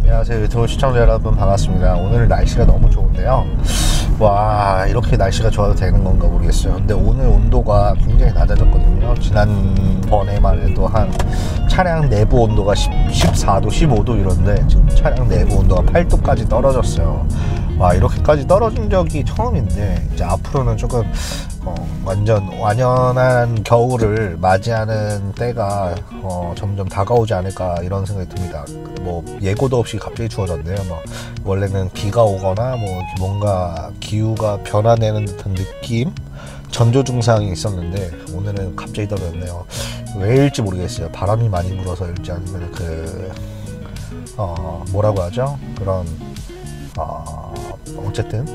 안녕하세요, 유튜브 시청자 여러분, 반갑습니다. 오늘 날씨가 너무 좋은데요. 와, 이렇게 날씨가 좋아도 되는 건가 모르겠어요. 근데 오늘 온도가 굉장히 낮아졌거든요. 지난번에만 해도 한 차량 내부 온도가 14도 15도 이런데 지금 차량 내부 온도가 8도까지 떨어졌어요. 와, 이렇게까지 떨어진 적이 처음인데 이제 앞으로는 조금 완전 완연한 겨울을 맞이하는 때가 점점 다가오지 않을까 이런 생각이 듭니다. 뭐 예고도 없이 갑자기 추워졌네요. 뭐 원래는 비가 오거나 뭐 뭔가 기후가 변화되는 듯한 느낌, 전조 증상이 있었는데 오늘은 갑자기 떨어졌네요. 왜일지 모르겠어요. 바람이 많이 불어서일지 아니면 뭐라고 하죠? 그런 어쨌든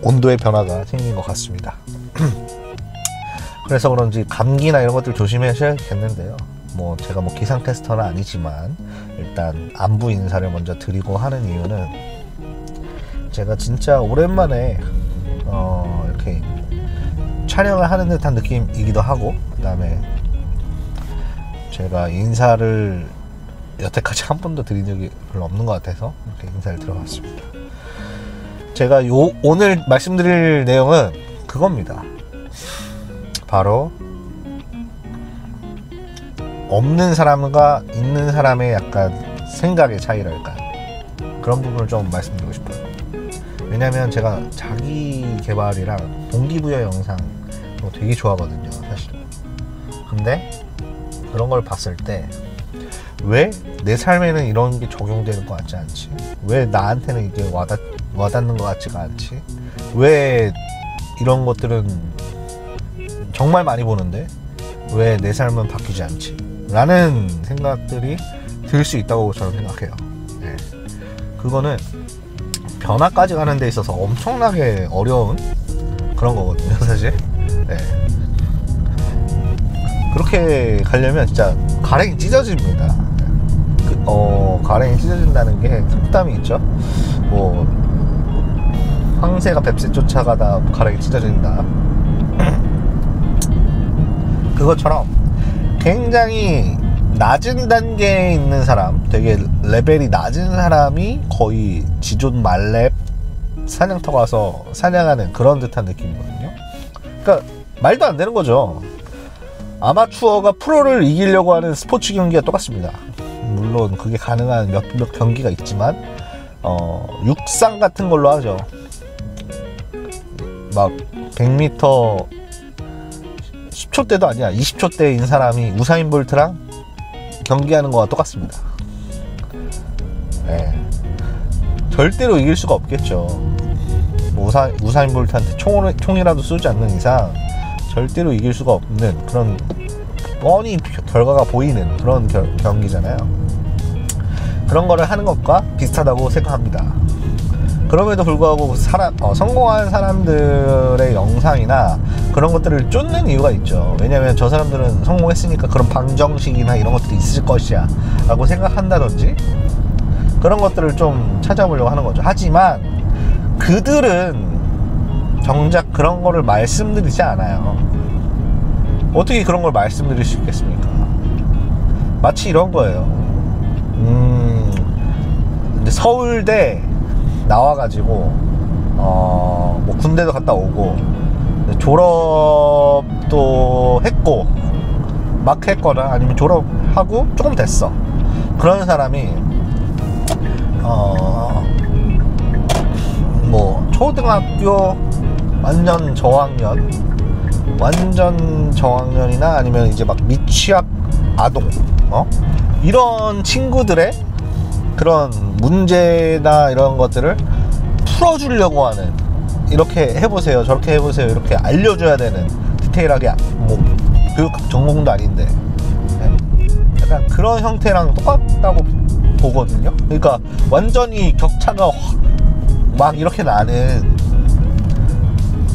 온도의 변화가 생긴 것 같습니다. 그래서 그런지 감기나 이런 것들 조심하셔야겠는데요. 뭐 제가 뭐 기상캐스터는 아니지만 일단 안부 인사를 먼저 드리고 하는 이유는 제가 진짜 오랜만에 이렇게 촬영을 하는 듯한 느낌이기도 하고, 그 다음에 제가 인사를 여태까지 한 번도 드린 적이 별로 없는 것 같아서 이렇게 인사를 들어봤습니다. 제가 오늘 말씀드릴 내용은 그겁니다. 바로 없는 사람과 있는 사람의 약간 생각의 차이랄까, 그런 부분을 좀 말씀드리고 싶어요. 왜냐면 제가 자기 개발이랑 동기부여 영상 되게 좋아하거든요, 사실. 근데 그런 걸 봤을 때 왜 내 삶에는 이런 게 적용되는 것 같지 않지? 왜 나한테는 이게 와닿는 것 같지가 않지? 왜 이런 것들은 정말 많이 보는데 왜 내 삶은 바뀌지 않지? 라는 생각들이 들 수 있다고 저는 생각해요. 네. 그거는 변화까지 가는 데 있어서 엄청나게 어려운 그런 거거든요, 사실. 네. 그렇게 가려면 진짜 가랭이 찢어집니다. 가랭이 찢어진다는 게 속담이 있죠. 뭐 황새가 뱁새 쫓아가다 가랭이 찢어진다. 그것처럼 굉장히 낮은 단계에 있는 사람, 되게 레벨이 낮은 사람이 거의 지존 말렙 사냥터 가서 사냥하는 그런 듯한 느낌이거든요. 그러니까 말도 안 되는 거죠. 아마추어가 프로를 이기려고 하는 스포츠 경기가 똑같습니다. 물론 그게 가능한 몇몇 경기가 있지만 육상 같은 걸로 하죠. 막 100m 10초대도 아니야, 20초대인 사람이 우사인 볼트랑 경기하는 거와 똑같습니다. 네. 절대로 이길 수가 없겠죠. 뭐 우사인 볼트한테 총이라도 쏘지 않는 이상 절대로 이길 수가 없는 그런 뻔히 결과가 보이는 그런 경기잖아요. 그런 거를 하는 것과 비슷하다고 생각합니다. 그럼에도 불구하고 성공한 사람들의 영상이나 그런 것들을 쫓는 이유가 있죠. 왜냐면 저 사람들은 성공했으니까 그런 방정식이나 이런 것들이 있을 것이야 라고 생각한다든지 그런 것들을 좀 찾아보려고 하는 거죠. 하지만 그들은 정작 그런 거를 말씀드리지 않아요. 어떻게 그런 걸 말씀드릴 수 있겠습니까? 마치 이런 거예요. 근데 서울대 나와가지고 뭐 군대도 갔다 오고 졸업도 했고 막 했거나 아니면 졸업하고 조금 됐어. 그런 사람이 뭐 초등학교 완전 저학년이나 아니면 이제 막 미취학 아동 이런 친구들의 그런 문제나 이런 것들을 풀어주려고 하는, 이렇게 해보세요 저렇게 해보세요 이렇게 알려줘야 되는, 디테일하게 뭐 교육 전공도 아닌데 약간 그런 형태랑 똑같다고 보거든요. 그러니까 완전히 격차가 막 이렇게 나는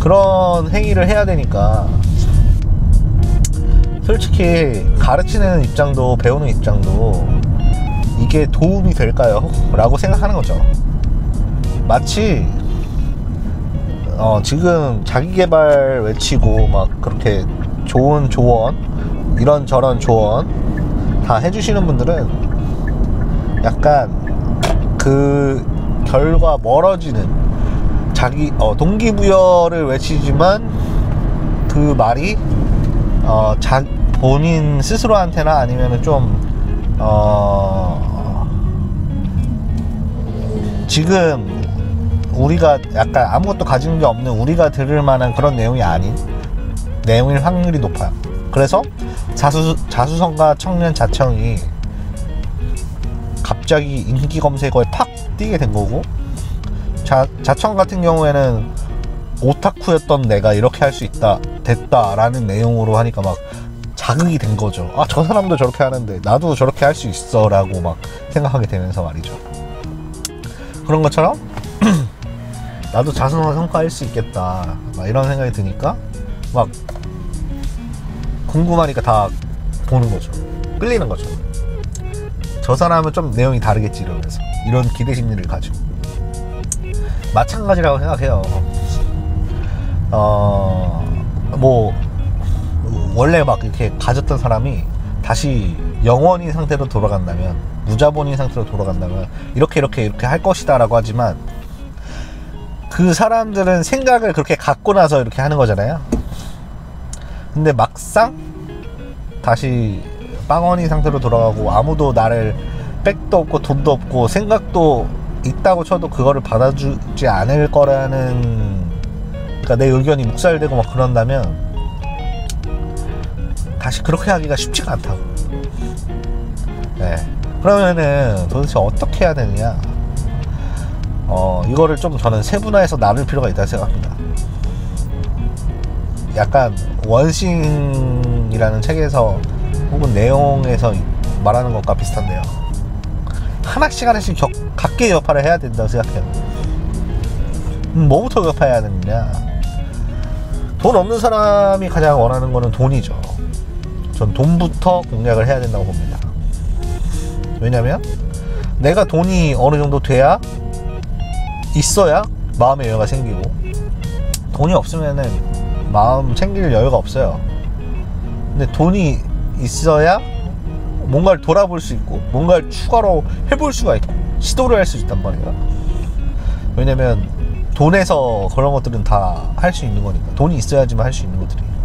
그런 행위를 해야 되니까 솔직히 가르치는 입장도 배우는 입장도 이게 도움이 될까요? 라고 생각하는 거죠. 마치 지금 자기개발 외치고 막 그렇게 좋은 조언, 이런저런 조언 다 해주시는 분들은 약간 그 결과 멀어지는 자기 동기부여를 외치지만 그 말이 본인 스스로한테나 아니면은 좀 지금 우리가 약간 아무것도 가진 게 없는 우리가 들을 만한 그런 내용이 아닌 내용일 확률이 높아요. 그래서 자수성가 청년 자청이 갑자기 인기 검색어에 팍 뛰게 된 거고, 자청 같은 경우에는 오타쿠였던 내가 이렇게 할 수 됐다라는 내용으로 하니까 막 자극이 된 거죠. 아, 저 사람도 저렇게 하는데 나도 저렇게 할 수 있어 라고 막 생각하게 되면서 말이죠. 그런 것처럼 나도 자수성가할 수 있겠다 막 이런 생각이 드니까 막 궁금하니까 다 보는 거죠. 끌리는 거죠. 저 사람은 좀 내용이 다르겠지 이러면서 이런 기대 심리를 가지고 마찬가지라고 생각해요. 뭐 원래 막 이렇게 가졌던 사람이 다시 영원인 상태로 돌아간다면, 무자본인 상태로 돌아간다면 이렇게 할 것이다 라고 하지만, 그 사람들은 생각을 그렇게 갖고 나서 이렇게 하는 거잖아요. 근데 막상 다시 빵원인 상태로 돌아가고 아무도 나를 백도 없고 돈도 없고 생각도 있다고 쳐도 그거를 받아주지 않을 거라는, 그러니까 내 의견이 묵살되고 막 그런다면 다시 그렇게 하기가 쉽지가 않다고. 네. 그러면은 도대체 어떻게 해야 되느냐, 이거를 좀 저는 세분화해서 나눌 필요가 있다고 생각합니다. 약간 원싱이라는 책에서 혹은 내용에서 말하는 것과 비슷한데요. 하나씩 각계 여파를 해야 된다고 생각해요. 뭐부터 여파해야 되느냐, 돈 없는 사람이 가장 원하는 거는 돈이죠. 전 돈부터 공략을 해야 된다고 봅니다. 왜냐면 내가 돈이 어느 정도 돼야, 있어야 마음의 여유가 생기고, 돈이 없으면은 마음 챙길 여유가 없어요. 근데 돈이 있어야 뭔가를 돌아볼 수 있고 뭔가를 추가로 해볼 수가 있고 시도를 할 수 있단 말이야. 왜냐면 돈에서 그런 것들은 다 할 수 있는 거니까. 돈이 있어야지만 할 수 있는 것들이니까.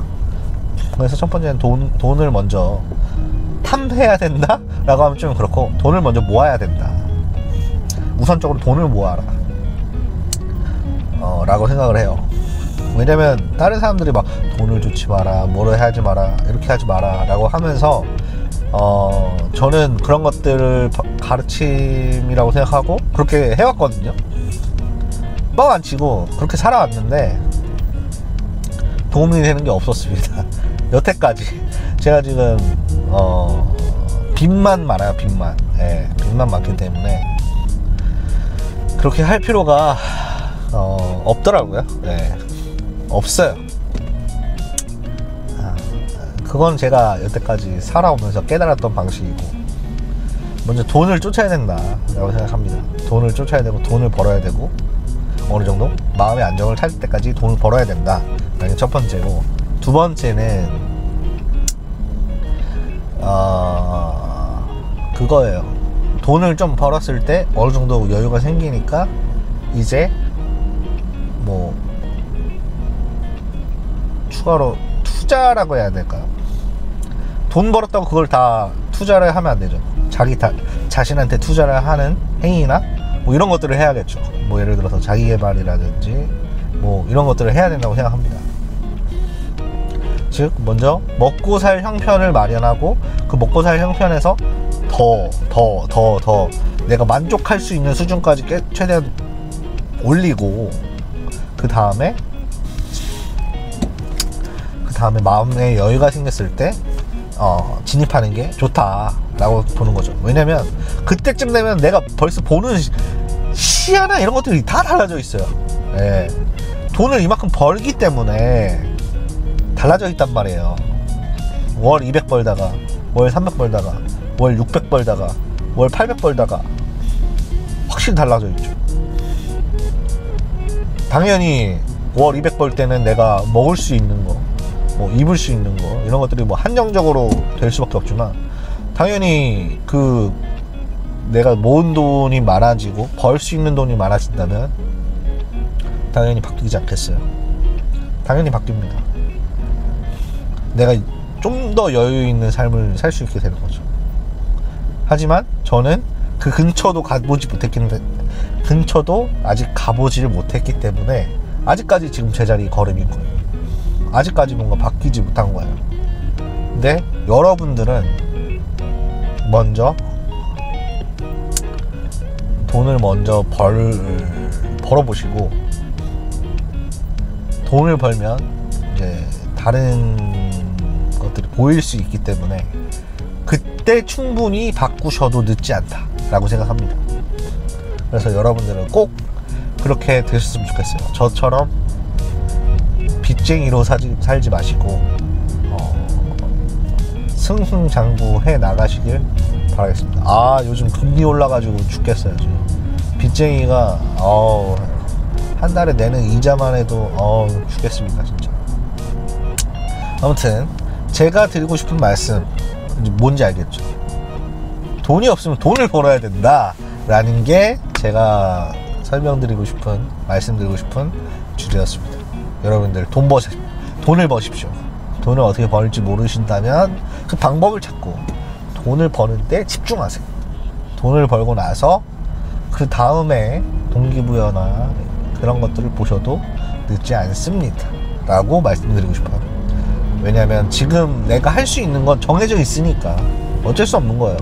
그래서 첫 번째는 돈을 먼저 탐해야 된다 라고 하면 좀 그렇고, 돈을 먼저 모아야 된다. 우선적으로 돈을 모아라 라고 생각을 해요. 왜냐면 다른 사람들이 막 돈을 주지 마라, 뭐를 하지 마라, 이렇게 하지 마라 라고 하면서 저는 그런 것들을 가르침이라고 생각하고 그렇게 해왔거든요. 뻥 안 치고 그렇게 살아왔는데 도움이 되는 게 없었습니다. 여태까지 제가 지금 빚만 많아요. 빚만. 예, 빚만 많기 때문에 그렇게 할 필요가 없더라고요. 예, 없어요. 그건 제가 여태까지 살아오면서 깨달았던 방식이고, 먼저 돈을 쫓아야 된다 라고 생각합니다. 돈을 쫓아야 되고 돈을 벌어야 되고 어느 정도 마음의 안정을 찾을 때까지 돈을 벌어야 된다 라는 게 첫 번째고, 두 번째는 그거예요. 돈을 좀 벌었을 때 어느 정도 여유가 생기니까 이제 뭐 추가로 투자라고 해야 될까요? 돈 벌었다고 그걸 다 투자를 하면 안 되죠. 자신한테 투자를 하는 행위나 뭐 이런 것들을 해야겠죠. 뭐 예를 들어서 자기개발이라든지 뭐 이런 것들을 해야 된다고 생각합니다. 즉 먼저 먹고 살 형편을 마련하고, 그 먹고 살 형편에서 더 내가 만족할 수 있는 수준까지 최대한 올리고, 그 다음에 마음의 여유가 생겼을 때 진입하는 게 좋다라고 보는 거죠. 왜냐면 그때쯤 되면 내가 벌써 보는 시야나 이런 것들이 다 달라져 있어요. 예. 돈을 이만큼 벌기 때문에 달라져 있단 말이에요. 월 200 벌다가 월 300 벌다가 월 600 벌다가 월 800 벌다가 확실히 달라져 있죠. 당연히 월 200 벌 때는 내가 먹을 수 있는 거, 뭐 입을 수 있는 거, 이런 것들이 뭐 한정적으로 될 수밖에 없지만, 당연히 그 내가 모은 돈이 많아지고 벌 수 있는 돈이 많아진다면 당연히 바뀌지 않겠어요? 당연히 바뀝니다. 내가 좀 더 여유 있는 삶을 살 수 있게 되는 거죠. 하지만 저는 그 근처도 아직 가보지를 못했기 때문에 아직까지 지금 제자리 걸음인 거예요. 아직까지 뭔가 바뀌지 못한 거예요. 근데 여러분들은 먼저 돈을 먼저 벌어보시고, 돈을 벌면 이제 다른 것들이 보일 수 있기 때문에 그때 충분히 바꾸셔도 늦지 않다 라고 생각합니다. 그래서 여러분들은 꼭 그렇게 되셨으면 좋겠어요. 저처럼 빚쟁이로 살지 마시고 승승장구해 나가시길 바라겠습니다. 아, 요즘 금리 올라가지고 죽겠어요. 지금 빚쟁이가 한 달에 내는 이자만 해도 죽겠습니다 진짜. 아무튼 제가 드리고 싶은 말씀 뭔지 알겠죠? 돈이 없으면 돈을 벌어야 된다 라는 게 제가 말씀드리고 싶은 주제였습니다. 여러분들 돈을 버십시오. 돈을 어떻게 벌지 모르신다면 그 방법을 찾고 돈을 버는데 집중하세요. 돈을 벌고 나서 그 다음에 동기부여나 그런 것들을 보셔도 늦지 않습니다 라고 말씀드리고 싶어요. 왜냐면 지금 내가 할 수 있는 건 정해져 있으니까 어쩔 수 없는 거예요.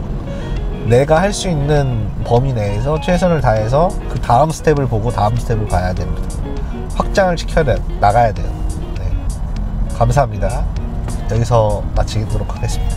내가 할 수 있는 범위 내에서 최선을 다해서 그 다음 스텝을 보고 다음 스텝을 가야 됩니다. 확장을 나가야 돼요. 네. 감사합니다. 여기서 마치도록 하겠습니다.